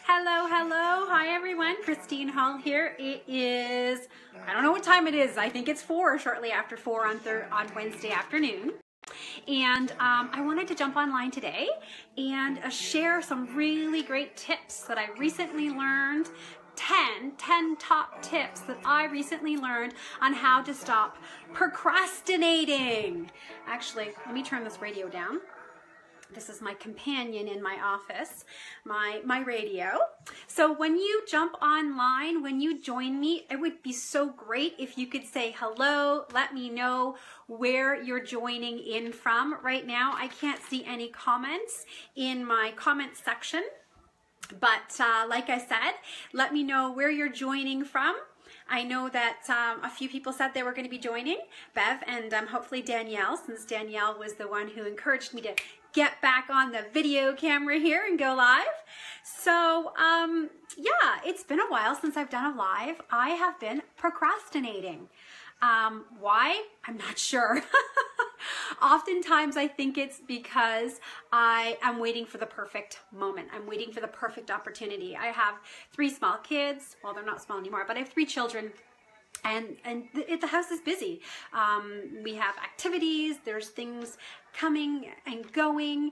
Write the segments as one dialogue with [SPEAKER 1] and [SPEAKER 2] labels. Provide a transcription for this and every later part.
[SPEAKER 1] Hello, hello. Hi, everyone. Christine Hall here. It is, I don't know what time it is. I think it's 4, shortly after 4 on Wednesday afternoon. And I wanted to jump online today and share some really great tips that I recently learned. 10 top tips that I recently learned on how to stop procrastinating. Actually, let me turn this radio down. This is my companion in my office, my radio. So when you jump online, when you join me, it would be so great if you could say hello, let me know where you're joining in from. Right now, I can't see any comments in my comment section, but like I said, let me know where you're joining from. I know that a few people said they were going to be joining, Bev and hopefully Danielle, since Danielle was the one who encouraged me to get back on the video camera here and go live. So yeah, it's been a while since I've done a live. I have been procrastinating. Why? I'm not sure. Oftentimes I think it's because I am waiting for the perfect moment. I'm waiting for the perfect opportunity. I have 3 small kids. Well, they're not small anymore, but I have 3 children. And the house is busy. We have activities, there's things coming and going,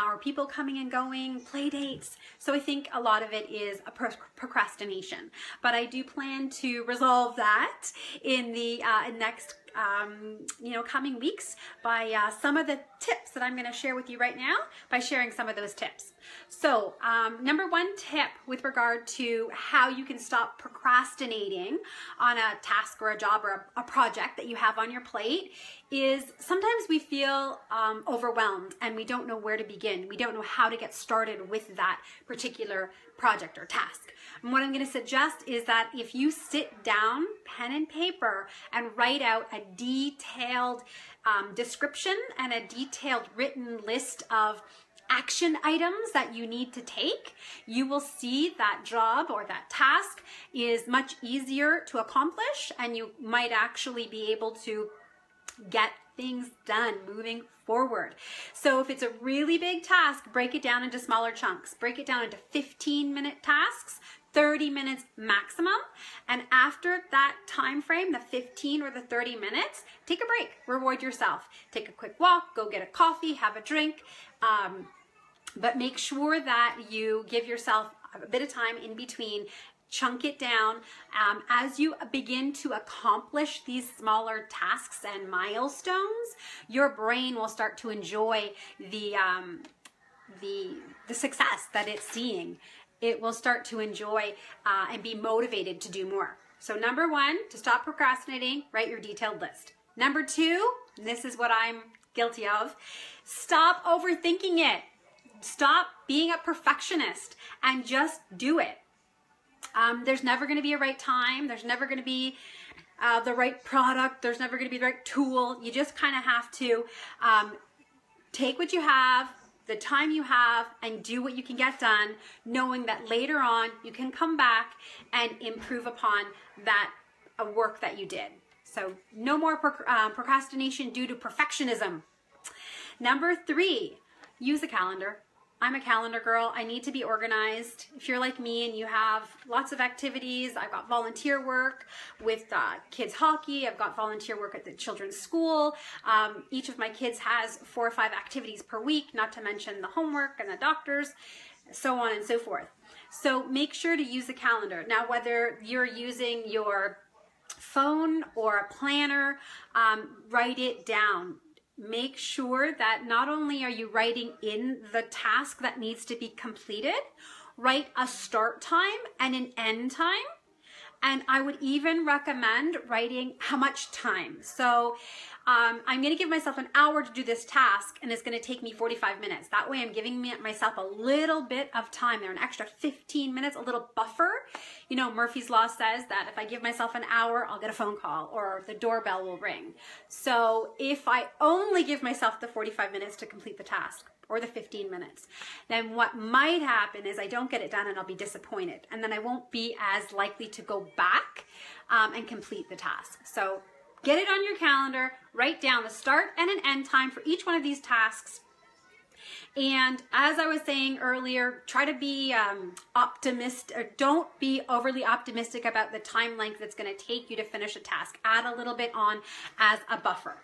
[SPEAKER 1] or people coming and going, play dates. So I think a lot of it is a procrastination. But I do plan to resolve that in the next coming weeks by some of the tips that I'm going to share with you right now, by sharing some of those tips. So number 1 tip with regard to how you can stop procrastinating on a task or a job or a project that you have on your plate is sometimes we feel overwhelmed and we don't know where to begin. We don't know how to get started with that particular project or task. And what I'm going to suggest is that if you sit down, pen and paper, and write out a detailed description and a detailed written list of action items that you need to take, you will see that job or that task is much easier to accomplish, and you might actually be able to get things done moving forward. So if it's a really big task, break it down into smaller chunks. Break it down into 15-minute tasks, 30 minutes maximum. And after that time frame, the 15 or the 30 minutes, take a break, reward yourself. Take a quick walk, go get a coffee, have a drink. But make sure that you give yourself a bit of time in between. Chunk it down. As you begin to accomplish these smaller tasks and milestones, your brain will start to enjoy the success that it's seeing. It will start to enjoy and be motivated to do more. So number 1, to stop procrastinating, write your detailed list. Number 2, and this is what I'm guilty of, stop overthinking it. Stop being a perfectionist and just do it. There's never going to be a right time. There's never going to be the right product. There's never going to be the right tool. You just kind of have to take what you have, the time you have, and do what you can get done, knowing that later on you can come back and improve upon that work that you did. So no more procrastination due to perfectionism. Number 3, use a calendar. I'm a calendar girl. I need to be organized. If you're like me and you have lots of activities, I've got volunteer work with kids hockey. I've got volunteer work at the children's school. Each of my kids has 4 or 5 activities per week, not to mention the homework and the doctors, so on and so forth. So make sure to use a calendar. Now, whether you're using your phone or a planner, write it down. Make sure that not only are you writing in the task that needs to be completed, write a start time and an end time. And I would even recommend writing how much time. So I'm going to give myself an hour to do this task, and it's going to take me 45 minutes. That way I'm giving myself a little bit of time there, an extra 15 minutes, a little buffer. You know, Murphy's Law says that if I give myself an hour, I'll get a phone call or the doorbell will ring. So if I only give myself the 45 minutes to complete the task, or the 15 minutes, then what might happen is I don't get it done and I'll be disappointed. And then I won't be as likely to go back and complete the task. So get it on your calendar, write down the start and an end time for each one of these tasks, And as I was saying earlier, try to be optimistic, or don't be overly optimistic about the time length that's going to take you to finish a task. Add a little bit on as a buffer.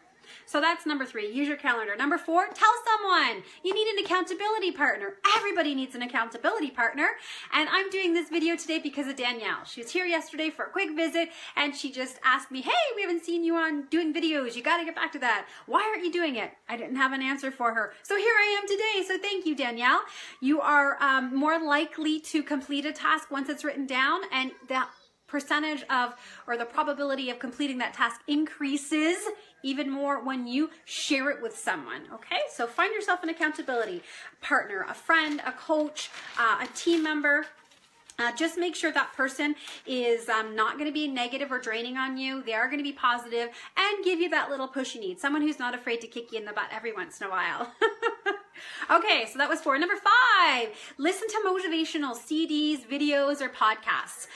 [SPEAKER 1] So that's number 3, use your calendar. Number 4, tell someone. You need an accountability partner. Everybody needs an accountability partner. And I'm doing this video today because of Danielle. She was here yesterday for a quick visit and she just asked me, hey, we haven't seen you on doing videos. You got to get back to that. Why aren't you doing it? I didn't have an answer for her. So here I am today. So thank you, Danielle. You are more likely to complete a task once it's written down, and that percentage of, or the probability of completing that task increases even more when you share it with someone. Okay, so find yourself an accountability partner, a friend, a coach, a team member. Just make sure that person is not going to be negative or draining on you. They are going to be positive and give you that little push you need. Someone who's not afraid to kick you in the butt every once in a while. Okay, so that was 4. Number 5, listen to motivational CDs, videos, or podcasts.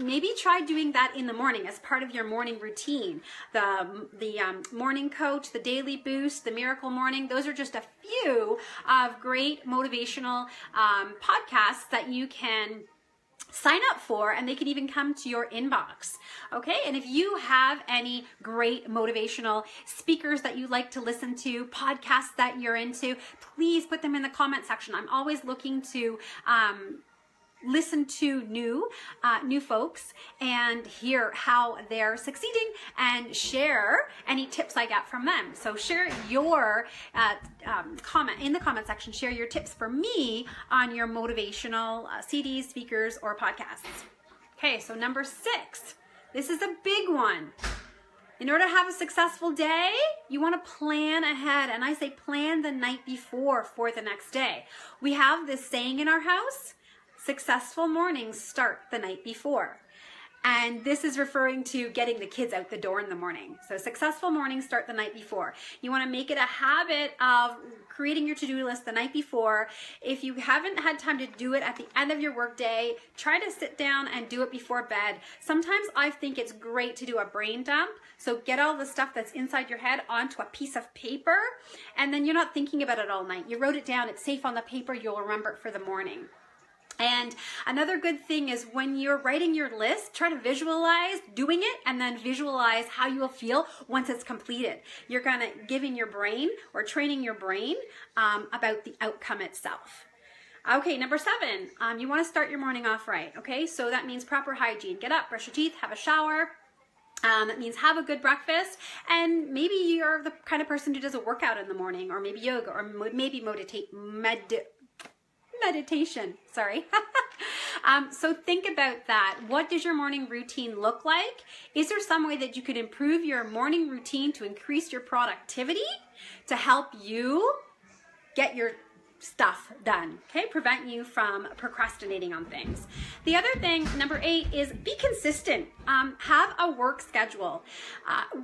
[SPEAKER 1] Maybe try doing that in the morning as part of your morning routine. The Morning Coach, the Daily Boost, the Miracle Morning, those are just a few of great motivational podcasts that you can sign up for, and they can even come to your inbox. Okay, and if you have any great motivational speakers that you like to listen to, podcasts that you're into, please put them in the comment section. I'm always looking to listen to new folks and hear how they're succeeding and share any tips I get from them. So share your comment in the comment section. Share your tips for me on your motivational CDs, speakers, or podcasts. Okay, so number 6. This is a big one. In order to have a successful day, you want to plan ahead. And I say plan the night before for the next day. We have this saying in our house, successful mornings start the night before. And this is referring to getting the kids out the door in the morning. So successful mornings start the night before. You want to make it a habit of creating your to-do list the night before. If you haven't had time to do it at the end of your workday, try to sit down and do it before bed. Sometimes I think it's great to do a brain dump. So get all the stuff that's inside your head onto a piece of paper, and then you're not thinking about it all night. You wrote it down, it's safe on the paper, you'll remember it for the morning. And another good thing is when you're writing your list, try to visualize doing it and then visualize how you will feel once it's completed. You're kind of giving your brain or training your brain about the outcome itself. Okay, number 7, you want to start your morning off right. Okay, so that means proper hygiene. Get up, brush your teeth, have a shower. That means have a good breakfast, and maybe you're the kind of person who does a workout in the morning, or maybe yoga, or maybe meditation, sorry. So think about that. What does your morning routine look like? Is there some way that you could improve your morning routine to increase your productivity, to help you get your stuff done, okay? Prevent you from procrastinating on things. The other thing, number 8, is be consistent. Have a work schedule.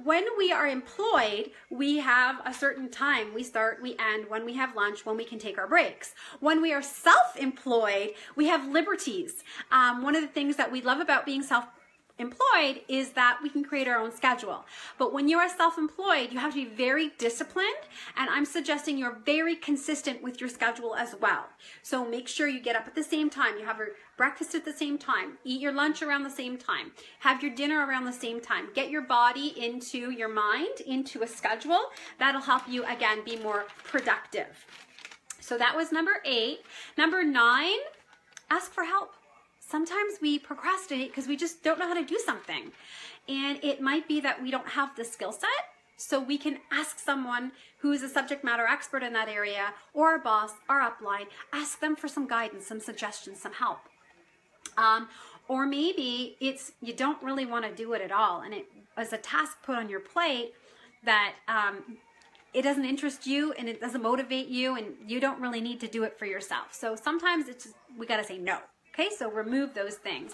[SPEAKER 1] When we are employed, we have a certain time. We start, we end, when we have lunch, when we can take our breaks. When we are self-employed, we have liberties. One of the things that we love about being self-employed is that we can create our own schedule. But when you are self-employed, you have to be very disciplined, and I'm suggesting you're very consistent with your schedule as well. So make sure you get up at the same time, you have your breakfast at the same time, eat your lunch around the same time, have your dinner around the same time. Get your body into your mind, into a schedule. That'll help you, again, be more productive. So that was number 8. Number 9, ask for help. Sometimes we procrastinate because we just don't know how to do something. And it might be that we don't have the skill set, so we can ask someone who's a subject matter expert in that area, or our boss, our upline, ask them for some guidance, some suggestions, some help. Or maybe it's you don't really want to do it at all, and it is a task put on your plate that it doesn't interest you and it doesn't motivate you, and you don't really need to do it for yourself. So sometimes it's just, we got to say no. Okay, so remove those things.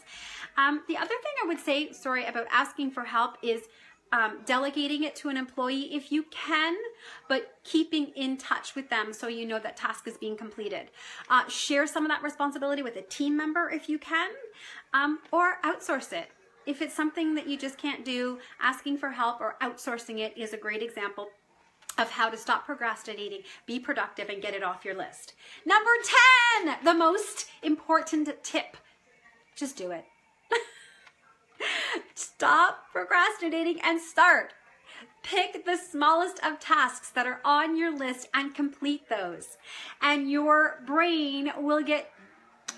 [SPEAKER 1] The other thing I would say, about asking for help is delegating it to an employee if you can, but keeping in touch with them so you know that task is being completed. Share some of that responsibility with a team member if you can, or outsource it. If it's something that you just can't do, asking for help or outsourcing it is a great example of how to stop procrastinating, be productive, and get it off your list. Number 10, the most important tip. Just do it. Stop procrastinating and start. Pick the smallest of tasks that are on your list and complete those. And your brain will get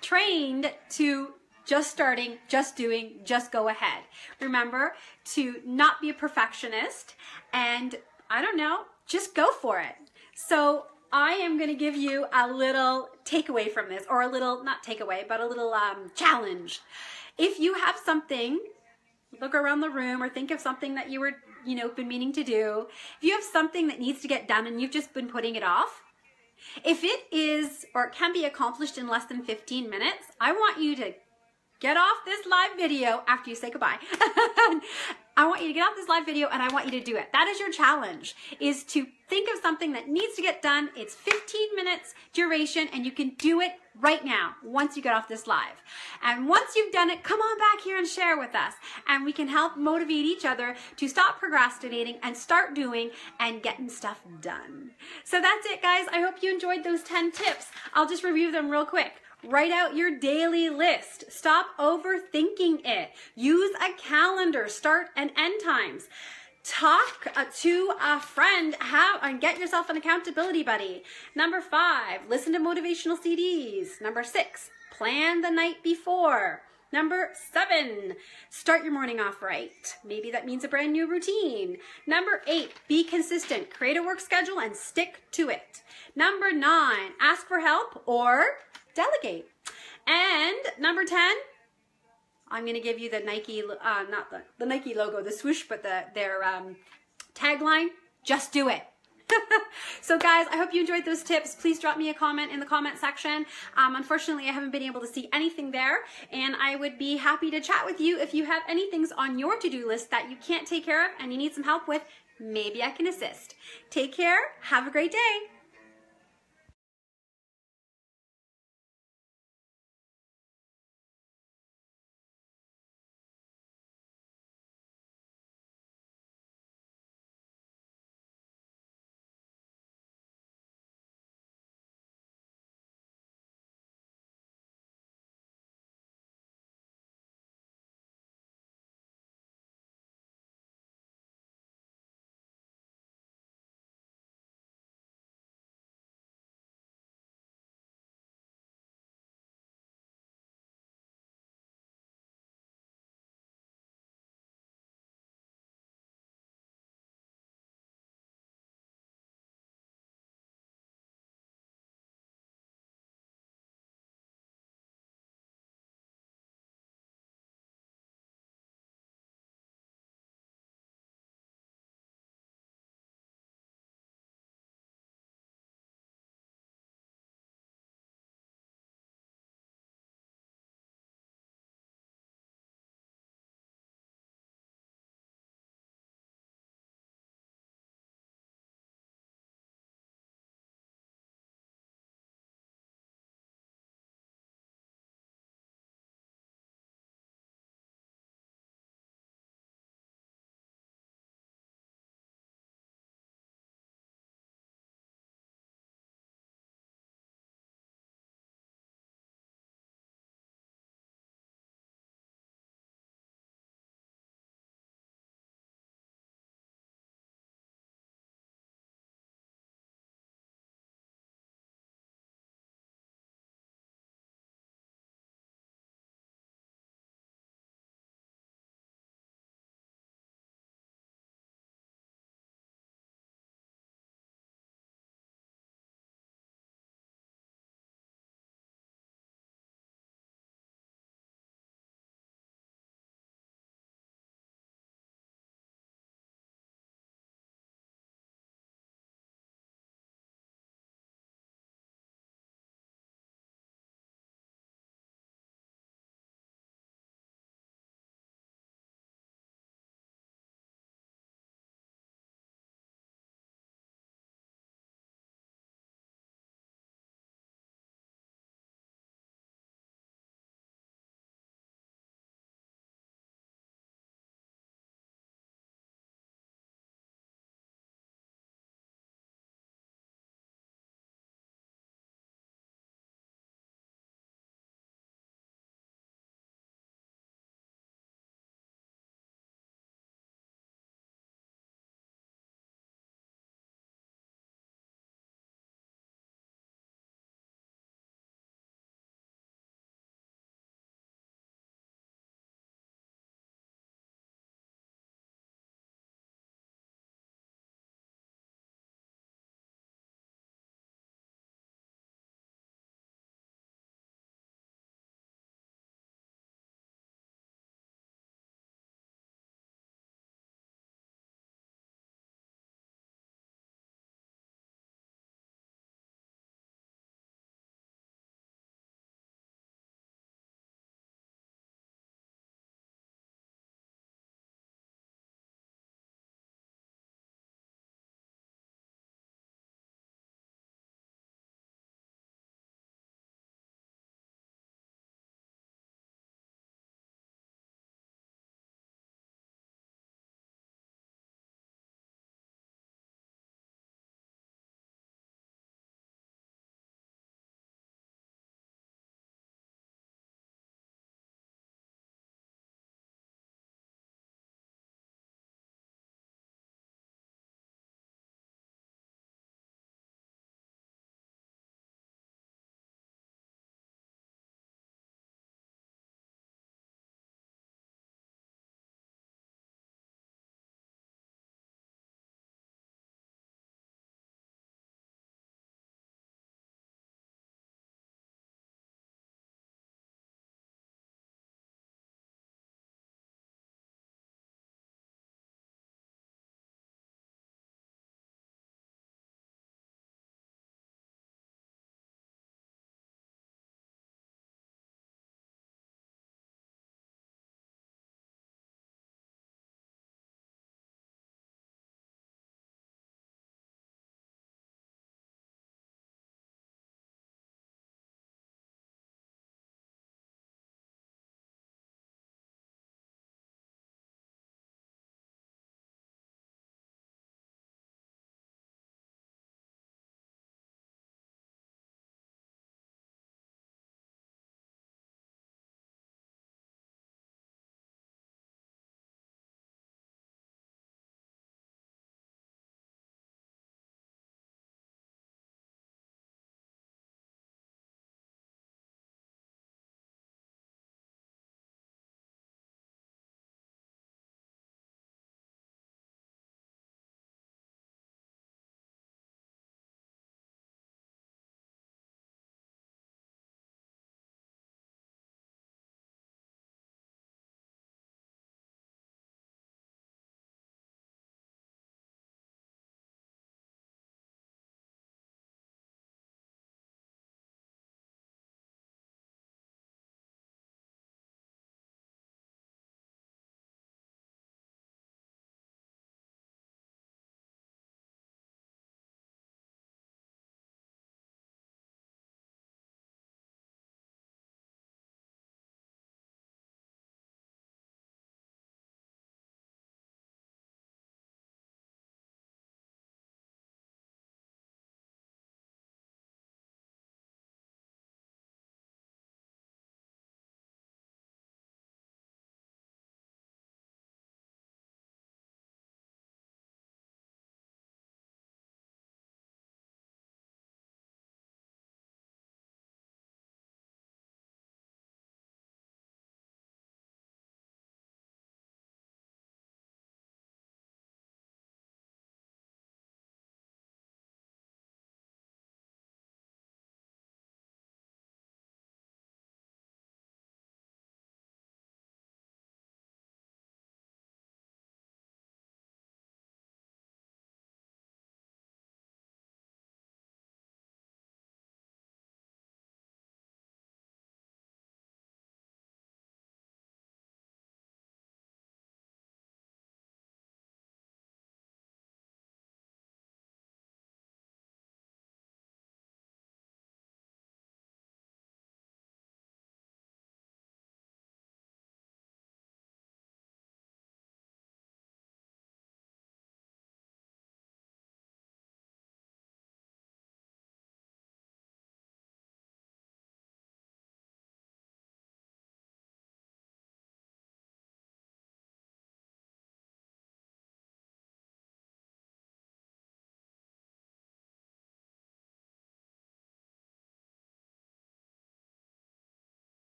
[SPEAKER 1] trained to just starting, just doing, just go ahead. Remember to not be a perfectionist and, I don't know, just go for it. So I am going to give you a little takeaway from this, or a little, not takeaway, but a little challenge. If you have something, look around the room or think of something that you were, been meaning to do. If you have something that needs to get done and you've just been putting it off, if it is, or it can be accomplished in less than 15 minutes, I want you to get off this live video after you say goodbye. I want you to get off this live video and I want you to do it. That is your challenge, is to think of something that needs to get done. It's 15 minutes duration and you can do it right now once you get off this live. And once you've done it, come on back here and share with us. And we can help motivate each other to stop procrastinating and start doing and getting stuff done. So that's it, guys. I hope you enjoyed those 10 tips. I'll just review them real quick. Write out your daily list. Stop overthinking it. Use a calendar, start and end times. Talk to a friend, and get yourself an accountability buddy. Number 5, listen to motivational CDs. Number 6, plan the night before. Number 7, start your morning off right. Maybe that means a brand new routine. Number 8, be consistent. Create a work schedule and stick to it. Number 9, ask for help or delegate. And number 10, I'm going to give you the Nike, not the Nike logo, the swoosh, but their tagline, just do it. So guys, I hope you enjoyed those tips. Please drop me a comment in the comment section. Unfortunately, I haven't been able to see anything there, and I would be happy to chat with you if you have any things on your to-do list that you can't take care of and you need some help with. Maybe I can assist. Take care. Have a great day.